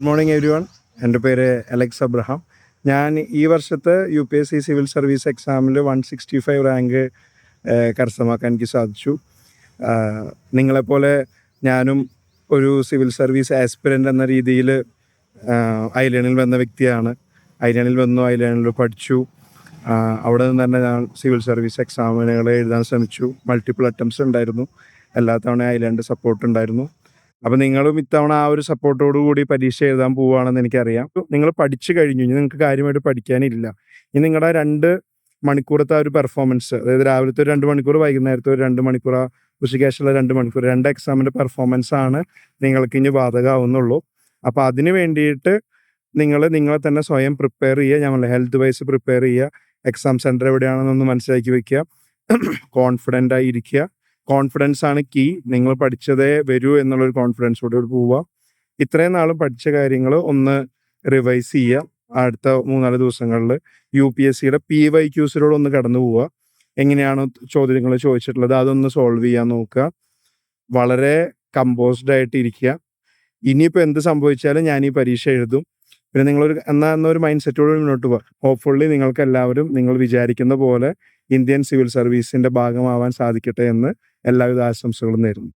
Good morning every one. എൻ്റെ പേര് Alex Abraham. ഞാൻ ഈ വർഷത്തെ UPSC സിവിൽ സർവീസ് എക്സാമിൽ 165 റാങ്ക് കരസ്ഥമാക്കാൻ എനിക്ക് സാധിച്ചു. നിങ്ങളെപ്പോലെ ഞാനും ഒരു സിവിൽ സർവീസ് ആസ്പിരൻ്റ് എന്ന രീതിയിൽ ഐലേണിൽ വന്ന വ്യക്തിയാണ്. ഐലേണിൽ വന്നു, ഐലേണിൽ പഠിച്ചു. അവിടെ നിന്ന് തന്നെ ഞാൻ സിവിൽ സർവീസ് എക്സാമിനുകൾ എഴുതാൻ ശ്രമിച്ചു. മൾട്ടിപ്പിൾ അറ്റംപ്റ്റ്സ് ഉണ്ടായിരുന്നു. എല്ലാ തവണ ഐലേണിൻ്റെ സപ്പോർട്ട് ഉണ്ടായിരുന്നു. അപ്പോൾ നിങ്ങളും ഇത്തവണ ആ ഒരു സപ്പോർട്ടോടു കൂടി പരീക്ഷ എഴുതാൻ പോവുകയാണെന്ന് എനിക്കറിയാം. നിങ്ങൾ പഠിച്ചു കഴിഞ്ഞു, ഇനി നിങ്ങൾക്ക് കാര്യമായിട്ട് പഠിക്കാനില്ല. ഇനി നിങ്ങളുടെ 2 മണിക്കൂറത്തെ ആ ഒരു പെർഫോമൻസ്, അതായത് രാവിലത്തെ ഒരു 2 മണിക്കൂർ, വൈകുന്നേരത്തെ ഒരു 2 മണിക്കൂർ, ഉച്ചയ്ക്ക് ശേഷമുള്ള 2 മണിക്കൂർ, 2 എക്സാമിൻ്റെ പെർഫോമൻസാണ് നിങ്ങൾക്ക് ഇനി ബാധകമാവുന്നുള്ളൂ. അപ്പോൾ അതിന് വേണ്ടിയിട്ട് നിങ്ങളെ തന്നെ സ്വയം പ്രിപ്പയർ ചെയ്യുക. ഞങ്ങൾ ഹെൽത്ത് വൈസ് പ്രിപ്പയർ ചെയ്യുക. എക്സാം സെൻറ്റർ എവിടെയാണെന്നൊന്ന് മനസ്സിലാക്കി വെക്കുക. കോൺഫിഡൻ്റ് ആയിരിക്കുക. കോൺഫിഡൻസ് ആണ് കീ. നിങ്ങൾ പഠിച്ചതേ വരൂ എന്നുള്ളൊരു കോൺഫിഡൻസോടെ പോവുക. ഇത്രയും നാളും പഠിച്ച കാര്യങ്ങൾ ഒന്ന് റിവൈസ് ചെയ്യുക. അടുത്ത 3-4 ദിവസങ്ങളിൽ UPSCയുടെ PYQസിലൂടെ ഒന്ന് കടന്നു പോവുക. എങ്ങനെയാണ് ചോദ്യങ്ങൾ ചോദിച്ചിട്ടുള്ളത് അതൊന്ന് സോൾവ് ചെയ്യാൻ നോക്കുക. വളരെ കമ്പോസ്ഡ് ആയിട്ട് ഇരിക്കുക. ഇനിയിപ്പോൾ എന്ത് സംഭവിച്ചാലും ഞാൻ ഈ പരീക്ഷ എഴുതും. പിന്നെ നിങ്ങളൊരു എന്നൊരു മൈൻഡ് സെറ്റോട് മുന്നോട്ട് പോകുക. ഹോപ്പ്ഫുള്ളി നിങ്ങൾക്ക് എല്ലാവരും നിങ്ങൾ വിചാരിക്കുന്ന പോലെ ഇന്ത്യൻ സിവിൽ സർവീസിൻ്റെ ഭാഗമാവാൻ സാധിക്കട്ടെ എന്ന് എല്ലാവിധ ആശംസകളും നേരുന്നു.